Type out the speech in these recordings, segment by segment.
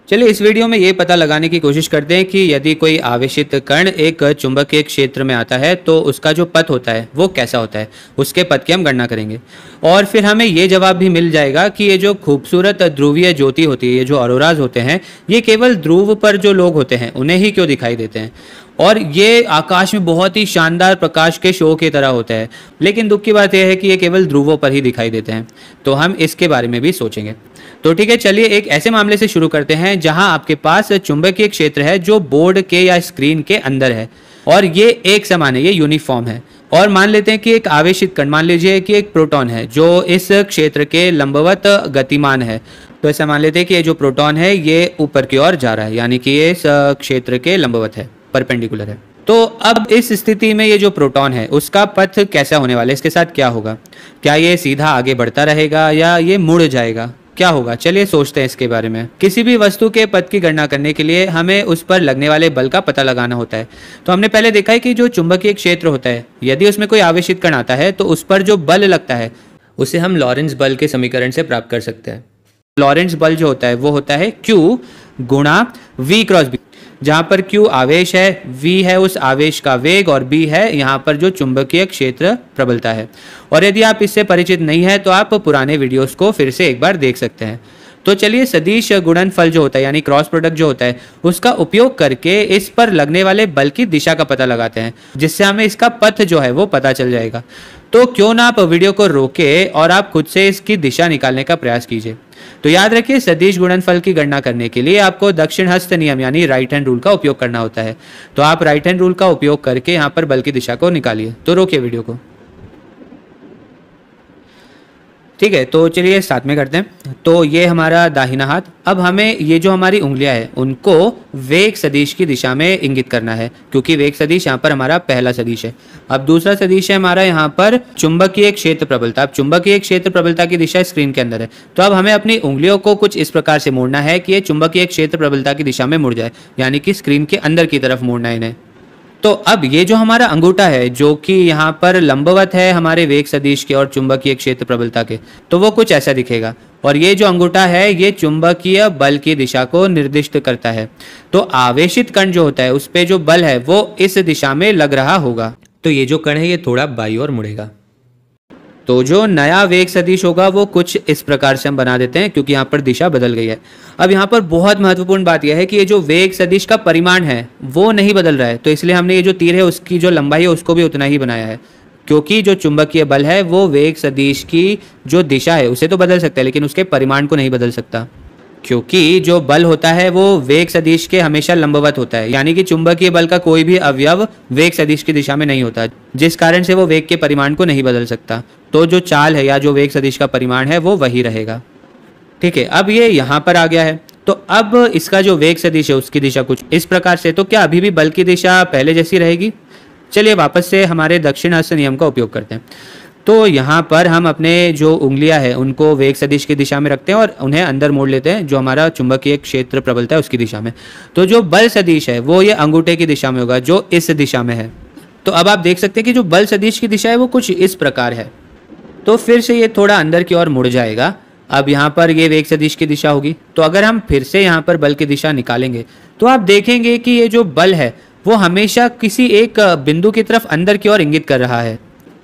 चलिए इस वीडियो में ये पता लगाने की कोशिश करते हैं कि यदि कोई आवेशित कण एक चुंबकीय क्षेत्र में आता है तो उसका जो पथ होता है वो कैसा होता है, उसके पथ की हम गणना करेंगे। और फिर हमें ये जवाब भी मिल जाएगा कि ये जो खूबसूरत ध्रुवीय ज्योति होती है, ये जो ऑरोराज होते हैं, ये केवल ध्रुव पर जो लोग होते हैं उन्हें ही क्यों दिखाई देते हैं, और ये आकाश में बहुत ही शानदार प्रकाश के शो की तरह होता है। लेकिन दुख की बात यह है कि ये केवल ध्रुवों पर ही दिखाई देते हैं। तो हम इसके बारे में भी सोचेंगे। तो ठीक है, चलिए एक ऐसे मामले से शुरू करते हैं जहां आपके पास चुंबकीय क्षेत्र है जो बोर्ड के या स्क्रीन के अंदर है और ये एक समान है, ये यूनिफॉर्म है। और मान लेते हैं कि एक आवेशित कण, मान लीजिए कि एक प्रोटॉन है जो इस क्षेत्र के लंबवत गतिमान है। तो ऐसा मान लेते हैं कि ये जो प्रोटॉन है ये ऊपर की ओर जा रहा है, यानी कि ये इस क्षेत्र के लंबवत है, परपेंडिकुलर है। तो अब इस स्थिति में ये जो प्रोटॉन है उसका पथ कैसा होने वाला है, इसके साथ क्या होगा? क्या ये सीधा आगे बढ़ता रहेगा या ये मुड़ जाएगा, क्या होगा? चलिए सोचते हैं इसके बारे में। किसी भी वस्तु के पथ की गणना करने के लिए हमें उस पर लगने वाले बल का पता लगाना होता है। तो हमने पहले देखा है कि जो चुंबकीय क्षेत्र होता है, यदि उसमें कोई आवेशित कण आता है तो उस पर जो बल लगता है उसे हम लॉरेंट्ज बल के समीकरण से प्राप्त कर सकते हैं। लॉरेंट्ज बल जो होता है वो होता है Q गुणा V क्रॉस B, जहां पर Q आवेश है, V है उस आवेश का वेग और B है यहाँ पर जो चुंबकीय क्षेत्र प्रबलता है। और यदि आप इससे परिचित नहीं है तो आप पुराने वीडियोस को फिर से एक बार देख सकते हैं। तो चलिए सदिश गुणनफल जो होता है यानी क्रॉस प्रोडक्ट जो होता है उसका उपयोग करके इस पर लगने वाले बल की दिशा का पता लगाते हैं, जिससे हमें इसका पथ जो है वो पता चल जाएगा। तो क्यों ना आप वीडियो को रोके और आप खुद से इसकी दिशा निकालने का प्रयास कीजिए। तो याद रखिए, सदिश गुणनफल की गणना करने के लिए आपको दक्षिण हस्त नियम यानी राइट हैंड रूल का उपयोग करना होता है। तो आप राइट हैंड रूल का उपयोग करके यहाँ पर बल की दिशा को निकालिए। तो रोकिए वीडियो को। ठीक है, तो चलिए साथ में करते हैं। तो ये हमारा दाहिना हाथ। अब हमें ये जो हमारी उंगलियां हैं उनको वेग सदिश की दिशा में इंगित करना है, क्योंकि वेग सदिश यहाँ पर हमारा पहला सदिश है। अब दूसरा सदिश है हमारा यहाँ पर चुंबकीय क्षेत्र प्रबलता। अब चुंबकीय क्षेत्र प्रबलता की दिशा स्क्रीन के अंदर है, तो अब हमें अपनी उंगलियों को कुछ इस प्रकार से मोड़ना है कि ये चुंबकीय क्षेत्र प्रबलता की दिशा में मुड़ जाए, यानी कि स्क्रीन के अंदर की तरफ मोड़ना है इन्हें। तो अब ये जो हमारा अंगूठा है जो कि यहाँ पर लंबवत है हमारे वेग सदिश के और चुंबकीय क्षेत्र प्रबलता के, तो वो कुछ ऐसा दिखेगा। और ये जो अंगूठा है ये चुंबकीय बल की दिशा को निर्दिष्ट करता है। तो आवेशित कण जो होता है उस पे जो बल है वो इस दिशा में लग रहा होगा। तो ये जो कण है ये थोड़ा बाईं ओर मुड़ेगा। तो जो नया वेग सदिश होगा वो कुछ इस प्रकार से हम बना देते हैं, क्योंकि यहाँ पर दिशा बदल गई है। अब यहाँ पर बहुत महत्वपूर्ण बात यह है कि ये जो वेग सदिश का परिमाण है वो नहीं बदल रहा है। तो इसलिए हमने ये जो तीर है उसकी जो लंबाई है उसको भी उतना ही बनाया है, क्योंकि जो चुंबकीय बल है वो वेग सदिश की जो दिशा है उसे तो बदल सकता है लेकिन उसके परिमाण को नहीं बदल सकता, क्योंकि जो बल होता है वो वेग सदिश के हमेशा लंबवत होता है। यानी कि चुंबकीय बल का कोई भी अवयव वेग सदिश की दिशा में नहीं होता, जिस कारण से वो वेग के परिमाण को नहीं बदल सकता। तो जो चाल है या जो वेग सदिश का परिमाण है वो वही रहेगा। ठीक है, अब ये यहाँ पर आ गया है। तो अब इसका जो वेग सदिश है उसकी दिशा कुछ इस प्रकार से। तो क्या अभी भी बल की दिशा पहले जैसी रहेगी? चलिए वापस से हमारे दक्षिण हस्त नियम का उपयोग करते हैं। तो यहाँ पर हम अपने जो उंगलियां हैं उनको वेग सदिश की दिशा में रखते हैं और उन्हें अंदर मोड़ लेते हैं जो हमारा चुंबकीय क्षेत्र प्रबलता है उसकी दिशा में। तो जो बल सदिश है वो ये अंगूठे की दिशा में होगा जो इस दिशा में है। तो अब आप देख सकते हैं कि जो बल सदिश की दिशा है वो कुछ इस प्रकार है। तो फिर से ये थोड़ा अंदर की ओर मुड़ जाएगा। अब यहाँ पर ये वेग सदिश की दिशा होगी। तो अगर हम फिर से यहाँ पर बल की दिशा निकालेंगे तो आप देखेंगे कि ये जो बल है वो हमेशा किसी एक बिंदु की तरफ अंदर की ओर इंगित कर रहा है।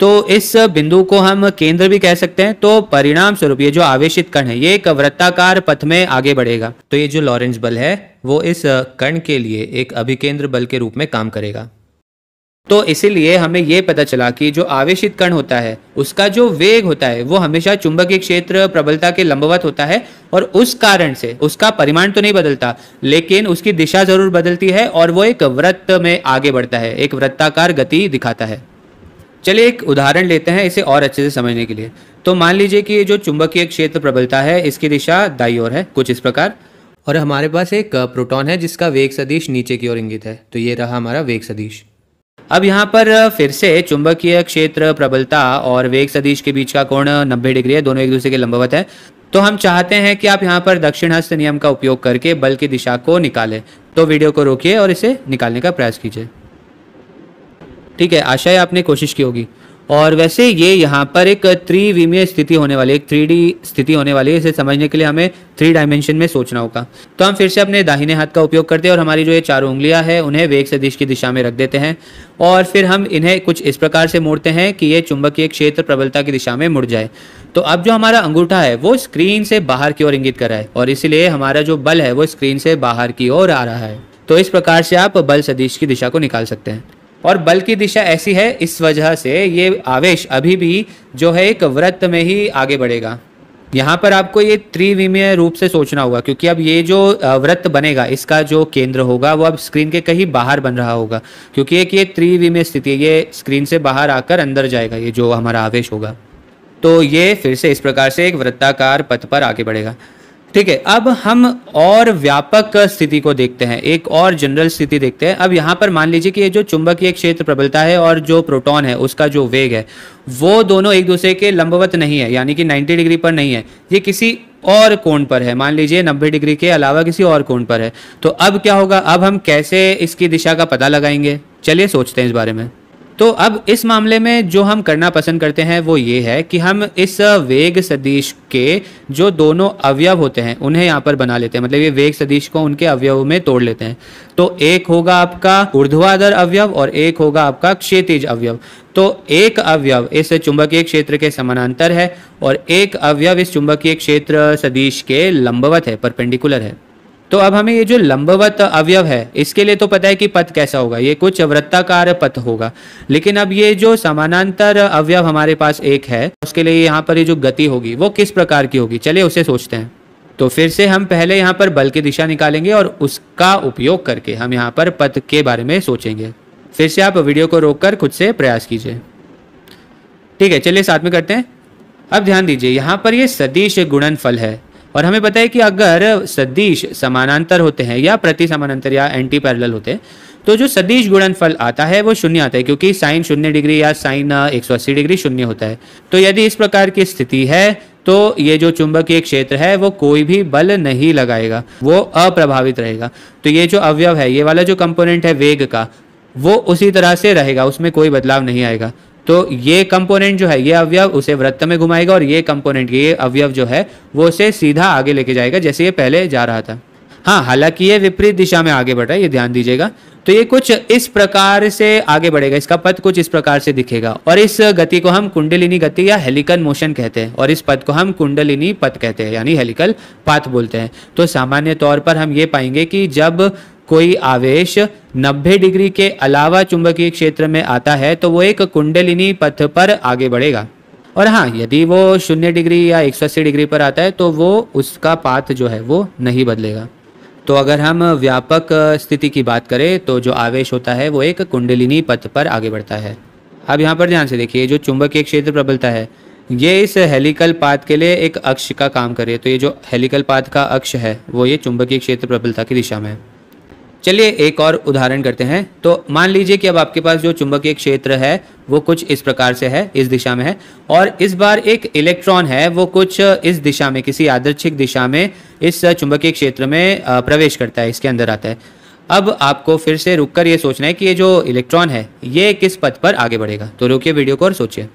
तो इस बिंदु को हम केंद्र भी कह सकते हैं। तो परिणाम स्वरूप ये जो आवेशित कण है ये एक वृत्ताकार पथ में आगे बढ़ेगा। तो ये जो लॉरेंट्ज बल है वो इस कण के लिए एक अभिकेंद्र बल के रूप में काम करेगा। तो इसीलिए हमें ये पता चला कि जो आवेशित कण होता है उसका जो वेग होता है वो हमेशा चुंबकीय क्षेत्र प्रबलता के लंबवत होता है, और उस कारण से उसका परिमाण तो नहीं बदलता लेकिन उसकी दिशा जरूर बदलती है और वो एक वृत्त में आगे बढ़ता है, एक वृत्ताकार गति दिखाता है। चलिए एक उदाहरण लेते हैं इसे और अच्छे से समझने के लिए। तो मान लीजिए कि ये जो चुंबकीय क्षेत्र प्रबलता है इसकी दिशा दाईं ओर है कुछ इस प्रकार, और हमारे पास एक प्रोटॉन है जिसका वेग सदिश नीचे की ओर इंगित है। तो ये रहा हमारा वेग सदिश। अब यहाँ पर फिर से चुंबकीय क्षेत्र प्रबलता और वेग सदिश के बीच का कोण 90 डिग्री है, दोनों एक दूसरे के लंबवत है। तो हम चाहते हैं कि आप यहाँ पर दक्षिण हस्त नियम का उपयोग करके बल की दिशा को निकालें। तो वीडियो को रोकिए और इसे निकालने का प्रयास कीजिए। ठीक है, आशा है आपने कोशिश की होगी। और वैसे ये यहाँ पर एक त्रिविमीय स्थिति होने वाली, एक 3D स्थिति होने वाली है। इसे समझने के लिए हमें 3 डायमेंशन में सोचना होगा। तो हम फिर से अपने दाहिने हाथ का उपयोग करते हैं और हमारी जो ये चारों उंगलियां हैं उन्हें वेग सदिश की दिशा में रख देते हैं और फिर हम इन्हें कुछ इस प्रकार से मोड़ते हैं कि ये चुंबकीय क्षेत्र प्रबलता की दिशा में मुड़ जाए। तो अब जो हमारा अंगूठा है वो स्क्रीन से बाहर की ओर इंगित कर रहा है और इसलिए हमारा जो बल है वो स्क्रीन से बाहर की ओर आ रहा है। तो इस प्रकार से आप बल सदिश की दिशा को निकाल सकते हैं। और बल की दिशा ऐसी है इस वजह से ये आवेश अभी भी जो है एक वृत्त में ही आगे बढ़ेगा। यहाँ पर आपको ये त्रिविमीय रूप से सोचना होगा क्योंकि अब ये जो वृत्त बनेगा इसका जो केंद्र होगा वो अब स्क्रीन के कहीं बाहर बन रहा होगा क्योंकि एक ये त्रिविमीय स्थिति है, ये स्क्रीन से बाहर आकर अंदर जाएगा ये जो हमारा आवेश होगा। तो ये फिर से इस प्रकार से एक वृत्ताकार पथ पर आगे बढ़ेगा। ठीक है, अब हम और व्यापक स्थिति को देखते हैं, एक और जनरल स्थिति देखते हैं। अब यहाँ पर मान लीजिए कि ये जो चुंबकीय क्षेत्र प्रबलता है और जो प्रोटॉन है उसका जो वेग है वो दोनों एक दूसरे के लंबवत नहीं है, यानी कि 90 डिग्री पर नहीं है, ये किसी और कोण पर है। मान लीजिए 90 डिग्री के अलावा किसी और कोण पर है। तो अब क्या होगा, अब हम कैसे इसकी दिशा का पता लगाएंगे, चलिए सोचते हैं इस बारे में। तो अब इस मामले में जो हम करना पसंद करते हैं वो ये है कि हम इस वेग सदिश के जो दोनों अवयव होते हैं उन्हें यहाँ पर बना लेते हैं, मतलब ये वेग सदिश को उनके अवयव में तोड़ लेते हैं। तो एक होगा आपका ऊर्ध्वाधर अवयव और एक होगा आपका क्षैतिज अवयव। तो एक अवयव इस चुंबकीय क्षेत्र के समानांतर है और एक अवयव इस चुंबकीय क्षेत्र सदिश के लंबवत है, परपेंडिकुलर है। तो अब हमें ये जो लंबवत अवयव है इसके लिए तो पता है कि पथ कैसा होगा, ये कुछ वृत्ताकार पथ होगा। लेकिन अब ये जो समानांतर अवयव हमारे पास एक है उसके लिए यहाँ पर ये जो गति होगी वो किस प्रकार की होगी, चलिए उसे सोचते हैं। तो फिर से हम पहले यहाँ पर बल की दिशा निकालेंगे और उसका उपयोग करके हम यहाँ पर पथ के बारे में सोचेंगे। फिर से आप वीडियो को रोककर खुद से प्रयास कीजिए। ठीक है, चलिए साथ में करते हैं। अब ध्यान दीजिए, यहाँ पर ये सदिश गुणनफल है और हमें पता है कि अगर सदिश समानांतर होते हैं या प्रति समानांतर या एंटी पैरेलल होते हैं तो जो सदिश गुणनफल आता है वो शून्य आता है क्योंकि साइन 0 डिग्री या साइन 180 डिग्री शून्य होता है। तो यदि इस प्रकार की स्थिति है तो ये जो चुंबकीय क्षेत्र है वो कोई भी बल नहीं लगाएगा, वो अप्रभावित रहेगा। तो ये जो अवयव है, ये वाला जो कंपोनेंट है वेग का, वो उसी तरह से रहेगा, उसमें कोई बदलाव नहीं आएगा। तो ये कंपोनेंट जो है, ये अवयव उसे वृत्त में घुमाएगा और ये कंपोनेंट, ये अवयव जो है वो उसे सीधा आगे लेके जाएगा जैसे ये पहले जा रहा था। हाँ, हालांकि ये विपरीत दिशा में आगे बढ़ रहा है, ये ध्यान दीजिएगा। तो ये कुछ इस प्रकार से आगे बढ़ेगा, इसका पथ कुछ इस प्रकार से दिखेगा और इस गति को हम कुंडलिनी गति या हेलिकल मोशन कहते हैं और इस पथ को हम कुंडलिनी पथ कहते हैं, यानी हेलिकल पाथ बोलते हैं। तो सामान्य तौर पर हम ये पाएंगे कि जब कोई आवेश 90 डिग्री के अलावा चुंबकीय क्षेत्र में आता है तो वो एक कुंडलिनी पथ पर आगे बढ़ेगा। और हाँ, यदि वो 0 डिग्री या 180 डिग्री पर आता है तो वो उसका पाथ जो है वो नहीं बदलेगा। तो अगर हम व्यापक स्थिति की बात करें तो जो आवेश होता है वो एक कुंडलिनी पथ पर आगे बढ़ता है। अब यहाँ पर ध्यान से देखिए, जो चुंबकीय क्षेत्र प्रबलता है ये इस हेलिकल पाथ के लिए एक अक्ष का काम करे। तो ये जो हेलिकल पाथ का अक्ष है वो ये चुंबकीय क्षेत्र प्रबलता की दिशा में है। चलिए एक और उदाहरण करते हैं। तो मान लीजिए कि अब आपके पास जो चुंबकीय क्षेत्र है वो कुछ इस प्रकार से है, इस दिशा में है और इस बार एक इलेक्ट्रॉन है वो कुछ इस दिशा में, किसी यादृच्छिक दिशा में इस चुंबकीय क्षेत्र में प्रवेश करता है, इसके अंदर आता है। अब आपको फिर से रुककर ये सोचना है कि ये जो इलेक्ट्रॉन है ये किस पथ पर आगे बढ़ेगा। तो रुकिए वीडियो को और सोचिए।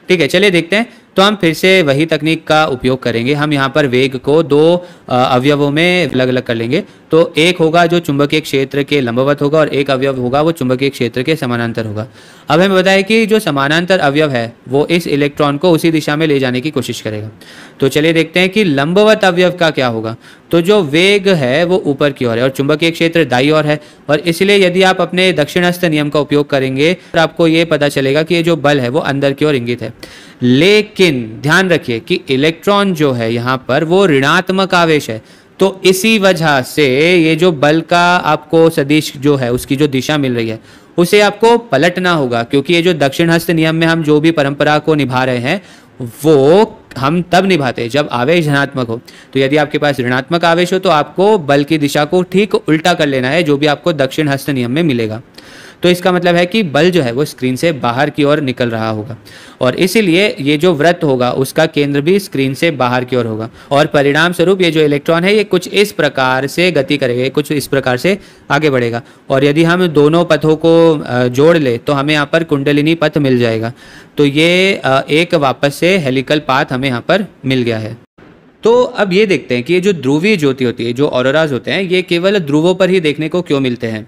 ठीक है, चलिए देखते हैं। तो हम फिर से वही तकनीक का उपयोग करेंगे। हम यहाँ पर वेग को दो अवयवों में अलग अलग कर लेंगे। तो एक होगा जो चुंबकीय क्षेत्र के लंबवत होगा और एक अवयव होगा वो चुंबकीय क्षेत्र के समानांतर होगा। अब हमें बताया कि जो समानांतर अवयव है वो इस इलेक्ट्रॉन को उसी दिशा में ले जाने की कोशिश करेगा। तो चलिए देखते हैं कि लंबवत अवयव का क्या होगा। तो जो वेग है वो ऊपर की ओर है और चुंबकीय क्षेत्र दाईं ओर है और इसलिए यदि आप अपने दक्षिणास्थ नियम का उपयोग करेंगे तो आपको ये पता चलेगा कि ये जो बल है वो अंदर की ओर इंगित है। लेकिन ध्यान रखिए कि इलेक्ट्रॉन जो है यहाँ पर वो ऋणात्मक आवेश है। तो इसी वजह से ये जो बल का आपको सदिश जो है उसकी जो दिशा मिल रही है उसे आपको पलटना होगा, क्योंकि ये जो दक्षिण हस्त नियम में हम जो भी परंपरा को निभा रहे हैं वो हम तब निभाते हैं जब आवेश धनात्मक हो। तो यदि आपके पास ऋणात्मक आवेश हो तो आपको बल की दिशा को ठीक उल्टा कर लेना है, जो भी आपको दक्षिण हस्त नियम में मिलेगा। तो इसका मतलब है कि बल जो है वो स्क्रीन से बाहर की ओर निकल रहा होगा, और इसीलिए ये जो वृत्त होगा उसका केंद्र भी स्क्रीन से बाहर की ओर होगा, और परिणाम स्वरूप ये जो इलेक्ट्रॉन है ये कुछ इस प्रकार से गति करेगा, कुछ इस प्रकार से आगे बढ़ेगा। और यदि हम दोनों पथों को जोड़ ले तो हमें यहाँ पर कुंडलिनी पथ मिल जाएगा। तो ये एक वापस से हेलिकल पाथ हमें यहाँ पर मिल गया है। तो अब ये देखते हैं कि ये जो ध्रुवीय ज्योति होती है, जो ऑरोराज होते हैं, ये केवल ध्रुवों पर ही देखने को क्यों मिलते हैं।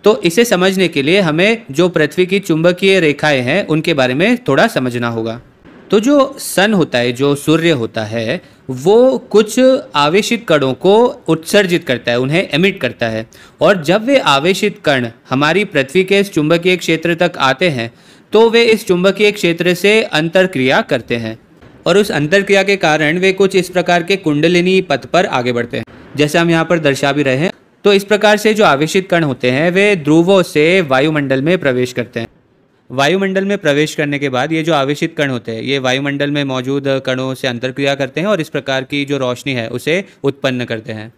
तो इसे समझने के लिए हमें जो पृथ्वी की चुंबकीय रेखाएं हैं उनके बारे में थोड़ा समझना होगा। तो जो सन होता है, जो सूर्य होता है, वो कुछ आवेशित कणों को उत्सर्जित करता है, उन्हें एमिट करता है, और जब वे आवेशित कण हमारी पृथ्वी के इस चुंबकीय क्षेत्र तक आते हैं तो वे इस चुंबकीय क्षेत्र से अंतरक्रिया करते हैं, और उस अंतरक्रिया के कारण वे कुछ इस प्रकार के कुंडलिनी पथ पर आगे बढ़ते हैं, जैसे हम यहाँ पर दर्शा भी रहे हैं। तो इस प्रकार से जो आवेशित कण होते हैं वे ध्रुवों से वायुमंडल में प्रवेश करते हैं। वायुमंडल में प्रवेश करने के बाद ये जो आवेशित कण होते हैं ये वायुमंडल में मौजूद कणों से अंतरक्रिया करते हैं और इस प्रकार की जो रोशनी है उसे उत्पन्न करते हैं।